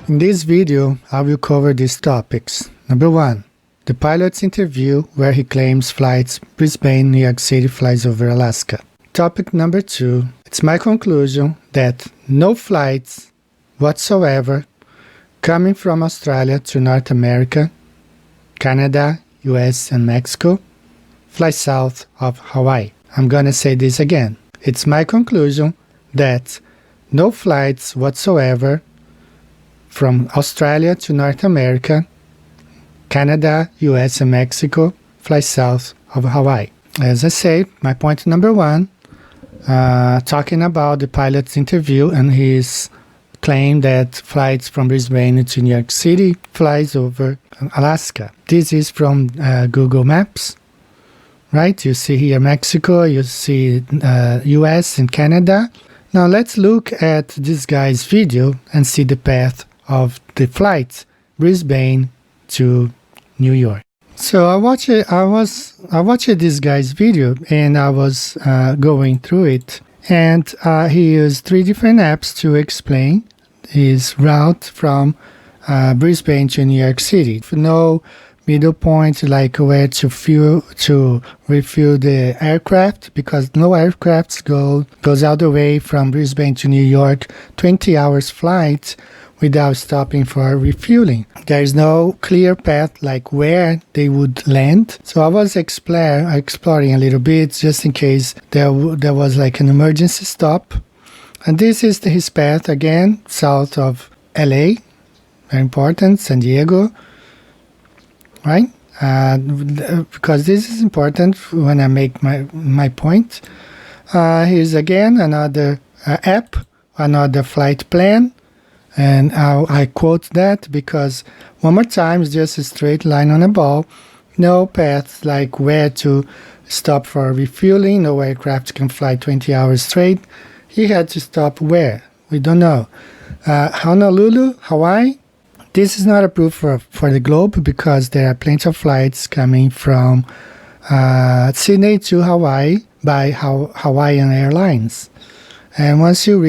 In this video, I will cover these topics. Number 1, the pilot's interview where he claims flights Brisbane, New York City flies over Alaska. Topic number 2, it's my conclusion that no flights whatsoever coming from Australia to North America, Canada, US and Mexico fly south of Hawaii. I'm gonna say this again. It's my conclusion that no flights whatsoever from Australia to North America, Canada, US and Mexico fly south of Hawaii. As I say, my point number 1, talking about the pilot's interview and his claim that flights from Brisbane to New York City flies over Alaska. This is from Google Maps, right? You see here Mexico, you see US and Canada. Now let's look at this guy's video and see the path of the flight Brisbane to New York. So I watched this guy's video and I was going through it, and he used 3 different apps to explain his route from Brisbane to New York City. No middle point like where to refuel the aircraft, because no aircraft goes all the way from Brisbane to New York, 20 hours flight without stopping for refueling. There is no clear path like where they would land. So I was exploring a little bit just in case there was like an emergency stop. And this is his path again, south of LA, very important, San Diego, right? Because this is important when I make my point. Here's again another app, another flight plan. And I quote that because one more time, it's just a straight line on a ball. No paths like where to stop for refueling. No aircraft can fly 20 hours straight. He had to stop where? We don't know. Honolulu, Hawaii. This is not approved for the globe because there are plenty of flights coming from Sydney to Hawaii by Hawaiian Airlines. And once you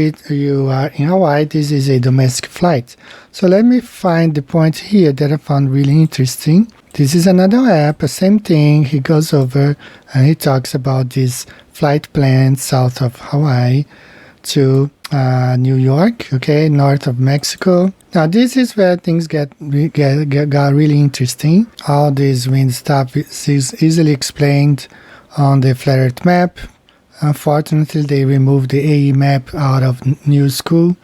are in Hawaii, this is a domestic flight. So let me find the point here that I found really interesting. This is another app, the same thing. He goes over and he talks about this flight plan south of Hawaii to New York, okay, north of Mexico. Now this is where things got really interesting. All this wind stuff is easily explained on the Flat Earth map. Unfortunately, they removed the AE map out of New School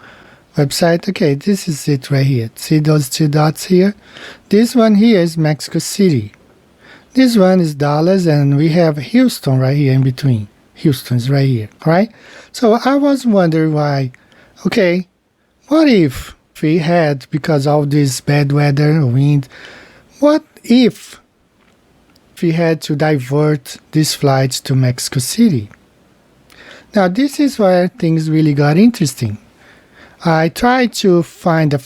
website. Okay, this is it right here. See those 2 dots here? This one here is Mexico City. This one is Dallas, and we have Houston right here in between. Houston's right here, right? So I was wondering why. Okay, what if we had, because of this bad weather, wind, what if we had to divert these flights to Mexico City? Now this is where things really got interesting. I tried to find a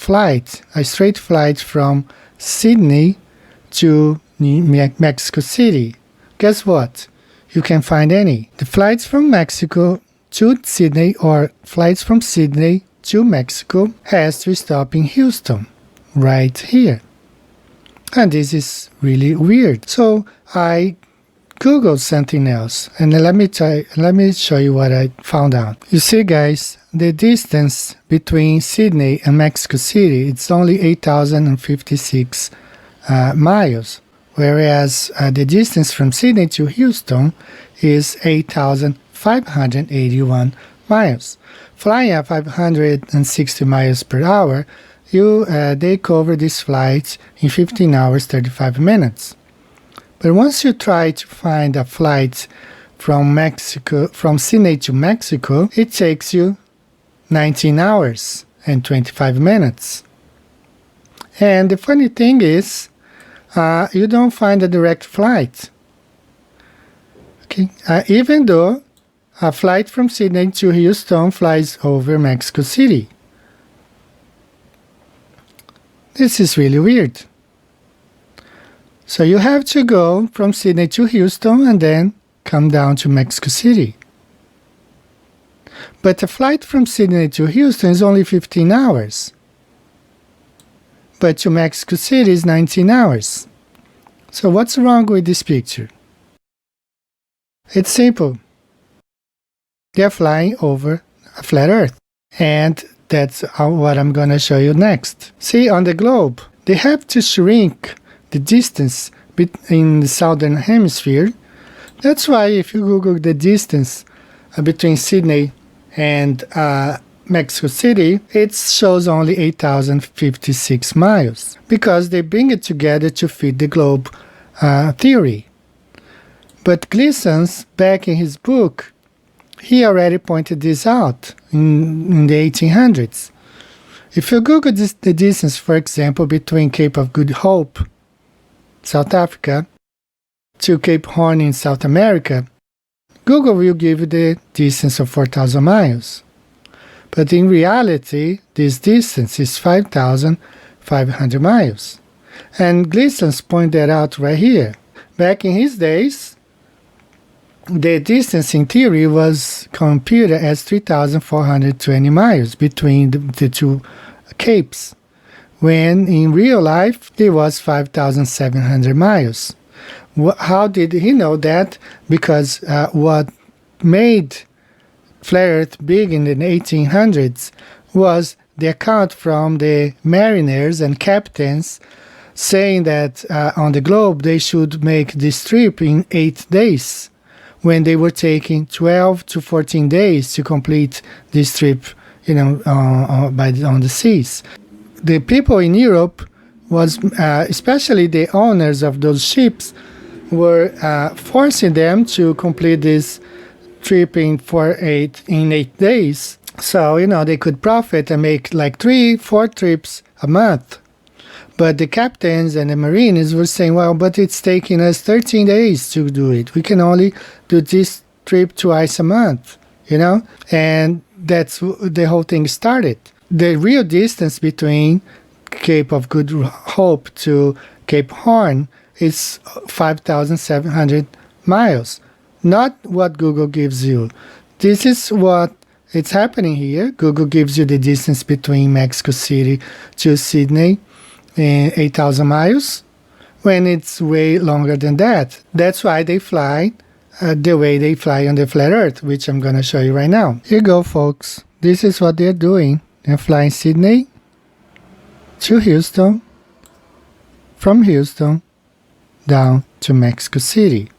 straight flight from Sydney to Mexico City. Guess what? You can't find any. The flights from Mexico to Sydney or flights from Sydney to Mexico has to stop in Houston, right here. And this is really weird. So I Googled something else, and let me show you what I found out. You see, guys, the distance between Sydney and Mexico City, it's only 8,056 miles, whereas the distance from Sydney to Houston is 8,581 miles. Flying at 560 miles per hour, they cover this flight in 15 hours 35 minutes. But once you try to find a flight from Sydney to Mexico, it takes you 19 hours and 25 minutes. And the funny thing is, you don't find a direct flight. Okay, even though a flight from Sydney to Houston flies over Mexico City. This is really weird. So you have to go from Sydney to Houston and then come down to Mexico City. But a flight from Sydney to Houston is only 15 hours. but to Mexico City is 19 hours. So what's wrong with this picture? It's simple. They're flying over a flat Earth. And that's what I'm going to show you next. See, on the globe, they have to shrink the distance in the southern hemisphere. That's why if you Google the distance between Sydney and Mexico City, it shows only 8,056 miles, because they bring it together to fit the globe theory. But Gleason's, back in his book, he already pointed this out in the 1800s. If you Google the distance, for example, between Cape of Good Hope, South Africa, to Cape Horn in South America, Google will give you the distance of 4,000 miles. But in reality, this distance is 5,500 miles. And Gleason's point that out right here. Back in his days, the distance in theory was computed as 3,420 miles between the two capes, when in real life it was 5,700 miles. How did he know that? Because what made flat Earth big in the 1800s was the account from the mariners and captains saying that on the globe they should make this trip in 8 days, when they were taking 12 to 14 days to complete this trip, on the seas. The people in Europe was, especially the owners of those ships, were forcing them to complete this trip in 8 days. So, they could profit and make like 3-4 trips a month. But the captains and the marines were saying, well, but it's taking us 13 days to do it. We can only do this trip twice a month, And that's the whole thing started. The real distance between Cape of Good Hope to Cape Horn is 5,700 miles, not what Google gives you. This is what it's happening here. Google gives you the distance between Mexico City to Sydney, 8,000 miles, when it's way longer than that. That's why they fly the way they fly on the flat Earth, which I'm going to show you right now. Here you go, folks. This is what they're doing. They're flying Sydney to Houston, from Houston down to Mexico City.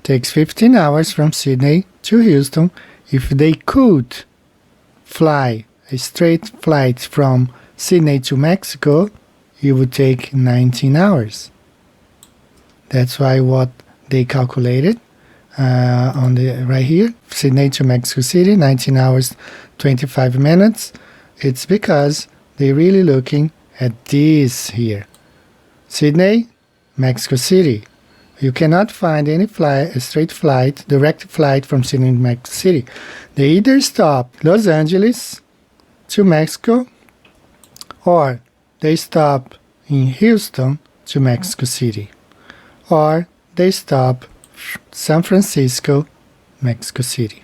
Takes 15 hours from Sydney to Houston. If they could fly a straight flight from Sydney to Mexico, it would take 19 hours. That's why what they calculated on the right here, Sydney to Mexico City, 19 hours, 25 minutes. It's because they're really looking at this here. Sydney, Mexico City. You cannot find any straight flight, direct flight from Sydney to Mexico City. They either stop Los Angeles to Mexico, or they stop in Houston to Mexico City, or they stop San Francisco, Mexico City.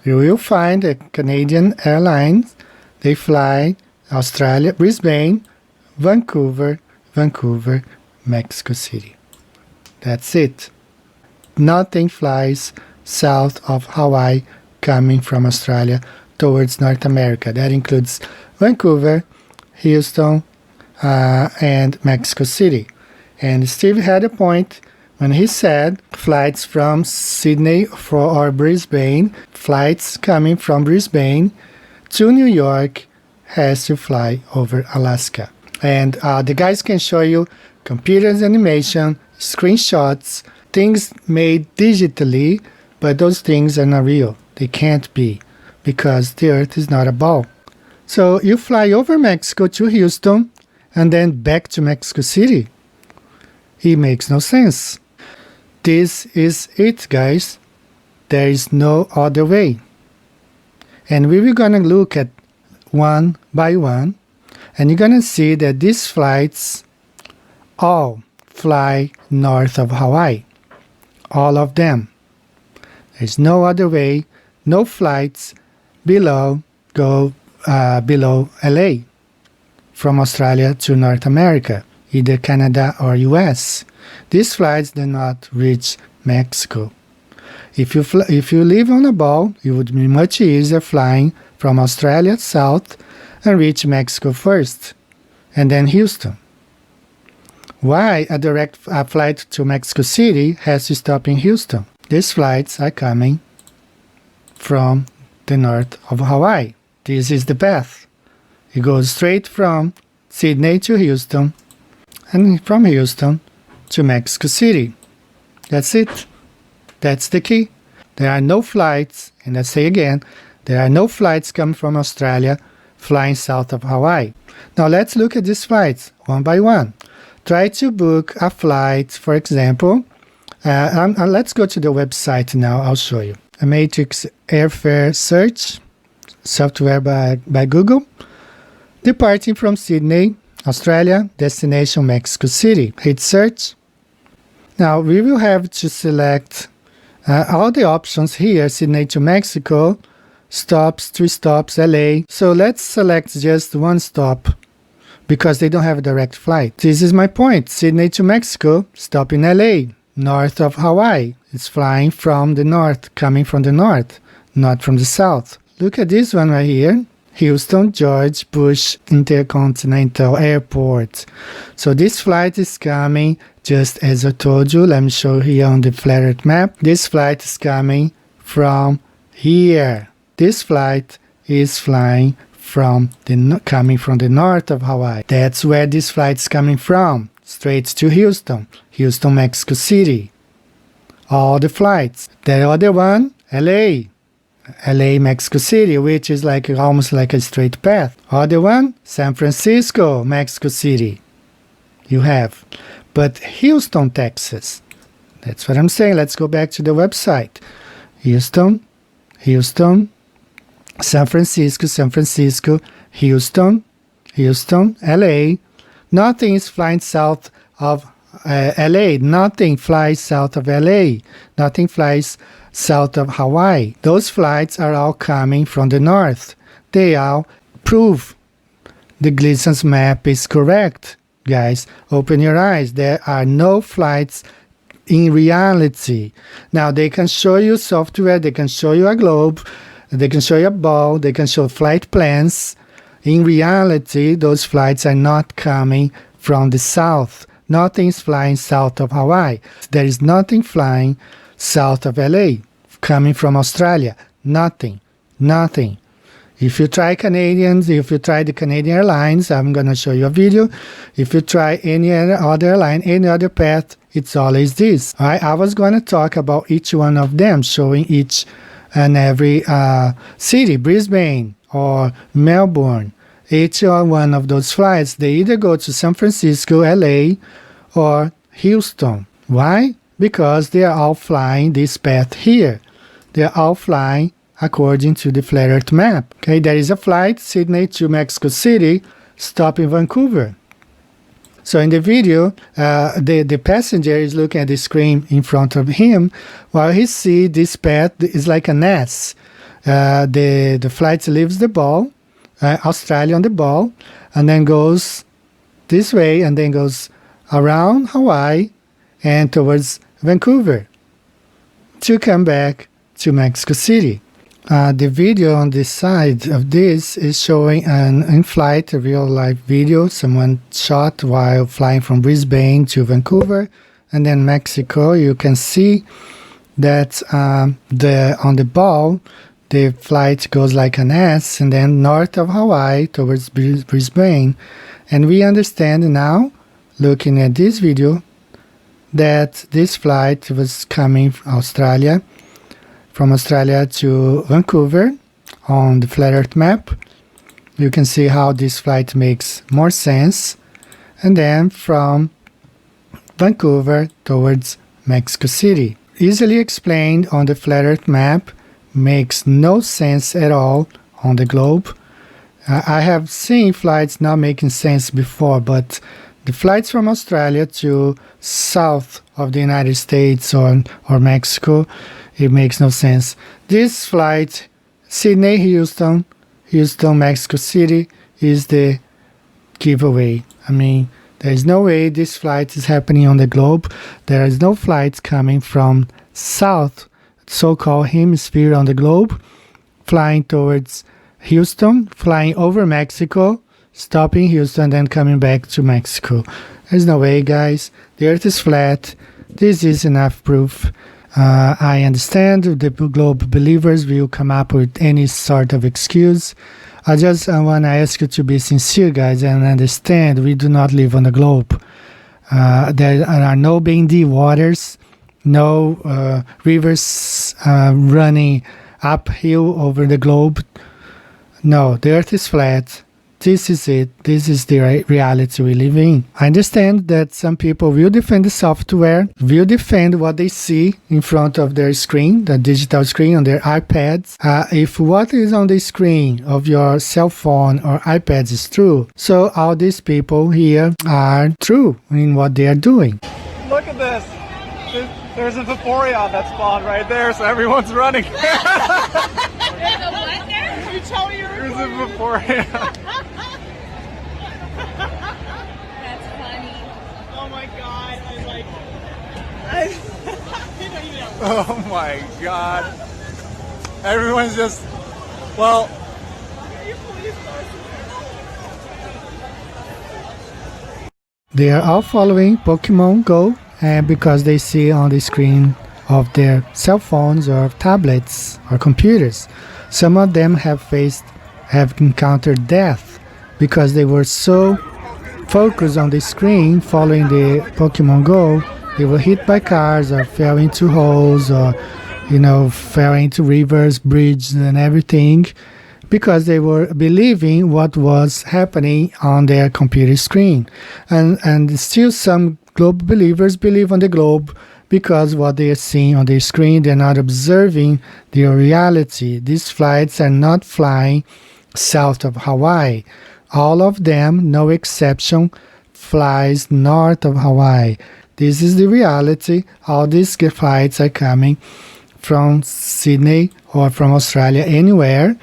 You will find a Canadian Airlines. They fly Australia, Brisbane, Vancouver, Mexico City. That's it. Nothing flies south of Hawaii coming from Australia towards North America. That includes Vancouver, Houston, and Mexico City. And Steve had a point when he said flights from Sydney or Brisbane, flights coming from Brisbane to New York has to fly over Alaska. And the guys can show you computers animation, screenshots, things made digitally, but those things are not real. They can't be, because the Earth is not a ball. So you fly over Mexico to Houston and then back to Mexico City. It makes no sense. This is it, guys. There is no other way. And we were going to look at one by one, and you're going to see that these flights all fly north of Hawaii. All of them. There's no other way. No flights below LA. from Australia to North America, either Canada or US. These flights do not reach Mexico. If you live on a ball, it would be much easier flying from Australia south and reach Mexico first, and then Houston. Why a direct flight to Mexico City has to stop in Houston? These flights are coming from the north of Hawaii. This is the path. It goes straight from Sydney to Houston, and from Houston to Mexico City. That's it. That's the key. There are no flights, and I say again, there are no flights coming from Australia flying south of Hawaii. Now let's look at these flights one by one. Try to book a flight, for example. Let's go to the website now. I'll show you. A Matrix Airfare Search, software by Google. Departing from Sydney, Australia, destination Mexico City. Hit search. Now we will have to select all the options here. Sydney to Mexico, stops, 3 stops, LA. So let's select just one stop because they don't have a direct flight. This is my point. Sydney to Mexico, stop in LA, north of Hawaii. It's flying from the north, coming from the north, not from the south. Look at this one right here. Houston George Bush Intercontinental Airport. So this flight is coming just as I told you. Let me show here on the flat earth map. This flight is coming from here. This flight is flying coming from the north of Hawaii. That's where this flight is coming from. Straight to Houston. Houston, Mexico City. All the flights. The other one, LA. LA, Mexico City, which is almost like a straight path. Other one, San Francisco, Mexico City. You have. But Houston, Texas. That's what I'm saying. Let's go back to the website. Houston, San Francisco, Houston, LA. Nothing is flying south of LA. Nothing flies south of LA. Nothing flies south of Hawaii. Those flights are all coming from the north. They all prove the Gleason's map is correct. Guys, open your eyes. There are no flights in reality. Now, they can show you software, they can show you a globe, they can show you a ball, they can show flight plans. In reality, those flights are not coming from the south. Nothing's flying south of Hawaii. There is nothing flying south of LA, coming from Australia. Nothing. If you try Canadians, if you try the Canadian Airlines, I'm going to show you a video. If you try any other airline, any other path, it's always this. I was going to talk about each one of them, showing each and every city, Brisbane or Melbourne. Each one of those flights, they either go to San Francisco, LA, or Houston. Why? Because they are all flying this path here. They are all flying according to the flat earth map. Okay, there is a flight, Sydney to Mexico City, stop in Vancouver. So in the video, the passenger is looking at the screen in front of him while he sees this path is like an S. The flight leaves the ball, Australia on the ball, and then goes this way and then goes around Hawaii and towards Vancouver to come back to Mexico City. The video on this side of this is showing an in-flight, a real-life video someone shot while flying from Brisbane to Vancouver and then Mexico. You can see that on the ball, the flight goes like an S and then north of Hawaii towards Brisbane. And we understand now, looking at this video, that this flight was coming from Australia to Vancouver on the flat earth map. You can see how this flight makes more sense. And then from Vancouver towards Mexico City. Easily explained on the flat earth map, makes no sense at all on the globe. I have seen flights not making sense before, but the flights from Australia to south of the United States or Mexico, it makes no sense. This flight, Sydney, Houston, Mexico City, is the giveaway. I mean, there is no way this flight is happening on the globe. There is no flights coming from south, so-called hemisphere on the globe, flying towards Houston, flying over Mexico, stopping Houston, then coming back to Mexico. There's no way, guys. The Earth is flat. This is enough proof. I understand the globe believers will come up with any sort of excuse. I just want to ask you to be sincere, guys, and understand we do not live on the globe. There are no bendy waters, no rivers running uphill over the globe. No, the Earth is flat. This is it. This is the reality we live in. I understand that some people will defend the software, will defend what they see in front of their screen, the digital screen on their iPads. If what is on the screen of your cell phone or iPads is true, so all these people here are true in what they are doing. Look at this. There's a Vaporeon that spawned right there, so everyone's running. There's a what there? You tell me there's a Vaporeon. That's funny. Oh my god, oh my god. Everyone's just, well. They are all following Pokemon Go because they see on the screen of their cell phones or tablets or computers. Some of them have encountered death because they were so focused on the screen following the Pokemon Go. They were hit by cars or fell into holes or, fell into rivers, bridges and everything because they were believing what was happening on their computer screen. And still some globe believers believe on the globe because what they are seeing on their screen, they're not observing their reality. These flights are not flying south of Hawaii. All of them, no exception, flies north of Hawaii. This is the reality. All these flights are coming from Sydney or from Australia, anywhere.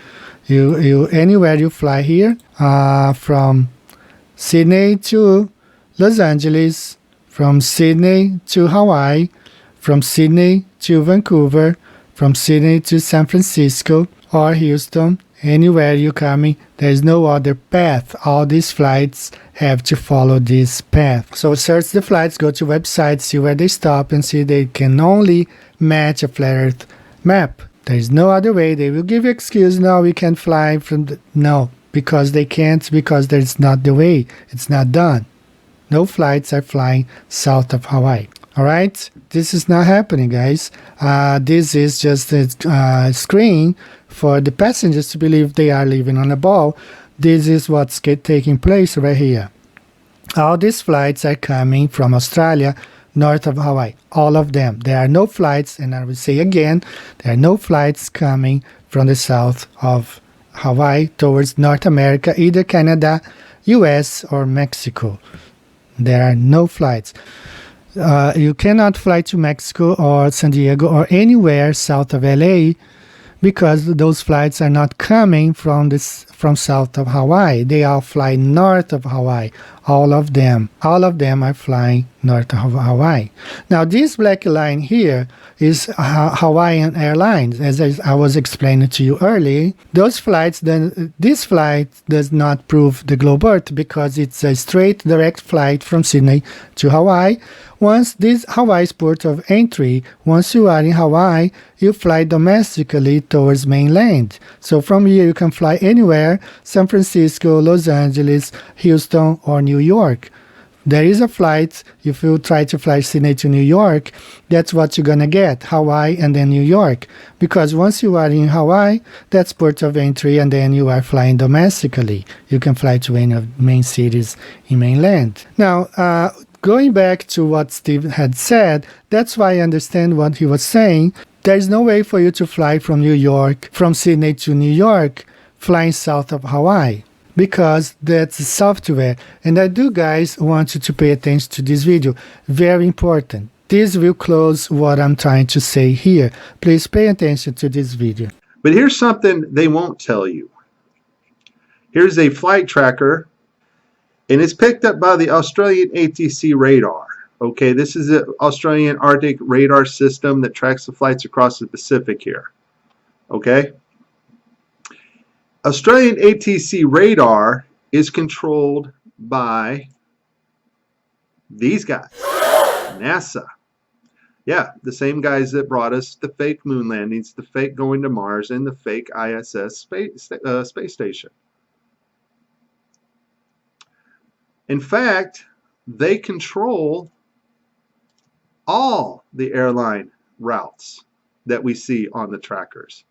Anywhere you fly here, from Sydney to Los Angeles, from Sydney to Hawaii, from Sydney to Vancouver, from Sydney to San Francisco or Houston, anywhere you're coming, there's no other path. All these flights have to follow this path. So search the flights, go to websites, see where they stop, and see they can only match a flat Earth map. There's no other way. They will give you excuse, no, we can't fly from no, because they can't, because there's not the way. It's not done. No flights are flying south of Hawaii. All right? This is not happening, guys. This is just a screen for the passengers to believe they are living on a ball. This is what's taking place right here. All these flights are coming from Australia, north of Hawaii. All of them. There are no flights, and I will say again, there are no flights coming from the south of Hawaii towards North America, either Canada, US, or Mexico. There are no flights. You cannot fly to Mexico or San Diego or anywhere south of LA because those flights are not coming from south of Hawaii. They all fly north of Hawaii. All of them are flying north of Hawaii. Now this black line here is Hawaiian Airlines, as I was explaining to you earlier. This flight does not prove the globe Earth because it's a straight direct flight from Sydney to Hawaii. Once this Hawaii's port of entry, once you are in Hawaii, you fly domestically towards mainland. So from here you can fly anywhere, San Francisco, Los Angeles, Houston, or New York. There is a flight, if you try to fly Sydney to New York, that's what you're gonna get, Hawaii and then New York. Because once you are in Hawaii, that's port of entry and then you are flying domestically. You can fly to any of the main cities in mainland. Now, going back to what Steve had said, that's why I understand what he was saying. There's no way for you to fly from New York, from Sydney to New York, flying south of Hawaii, because that's software. And I do, guys, want you to pay attention to this video. Very important. This will close what I'm trying to say here. Please pay attention to this video. But here's something they won't tell you. Here's a flight tracker And it's picked up by the Australian ATC radar. Okay, this is the Australian Arctic radar system that tracks the flights across the Pacific here. Okay? Australian ATC radar is controlled by these guys, NASA. Yeah, the same guys that brought us the fake moon landings, the fake going to Mars, and the fake ISS space station. In fact, they control all the airline routes that we see on the trackers.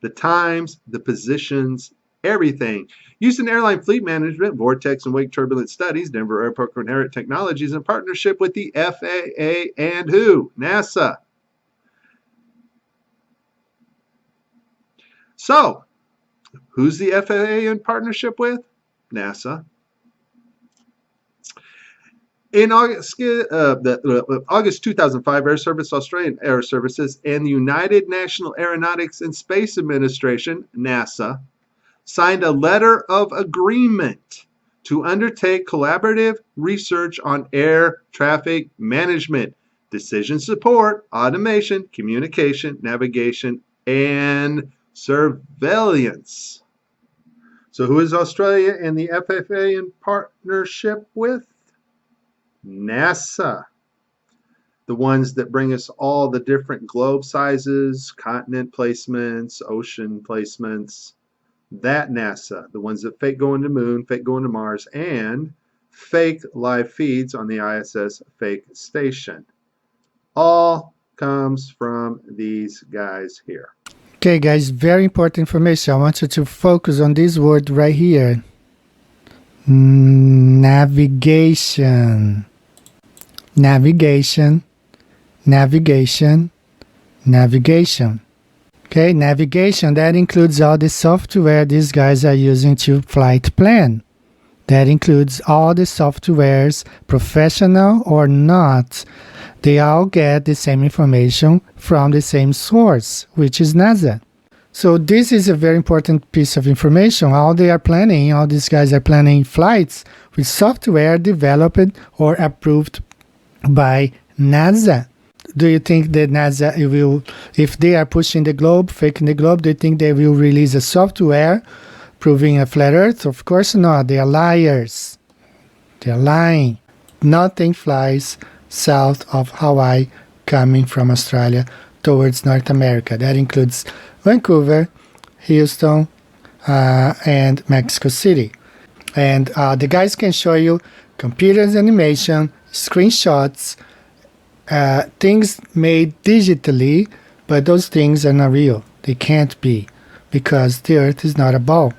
The times, the positions, everything. Used in airline fleet management, vortex and wake turbulence studies, Denver Airport Coherent Technologies in partnership with the FAA and who? NASA. So, who's the FAA in partnership with? NASA. In August 2005, Air Service, Australian Air Services, and the United National Aeronautics and Space Administration, NASA, signed a letter of agreement to undertake collaborative research on air traffic management, decision support, automation, communication, navigation, and surveillance. So who is Australia and the FAA in partnership with? NASA. The ones that bring us all the different globe sizes, continent placements, ocean placements. That NASA. The ones that fake going to the moon, fake going to Mars, and fake live feeds on the ISS fake station. All comes from these guys here. Okay, guys, very important information. I want you to focus on this word right here. Navigation. Navigation. Navigation. Navigation. Okay, navigation, that includes all the software these guys are using to flight plan. That includes all the softwares, professional or not. They all get the same information from the same source, which is NASA. So this is a very important piece of information. All they are planning, all these guys are planning flights with software developed or approved by NASA. Do you think that NASA will, if they are pushing the globe, faking the globe, do you think they will release a software proving a flat earth? Of course not. They are liars. They are lying. Nothing flies south of Hawaii coming from Australia towards North America. That includes Vancouver, Houston, and Mexico City. And the guys can show you computers animation, screenshots, things made digitally, but those things are not real. They can't be, because the Earth is not a ball.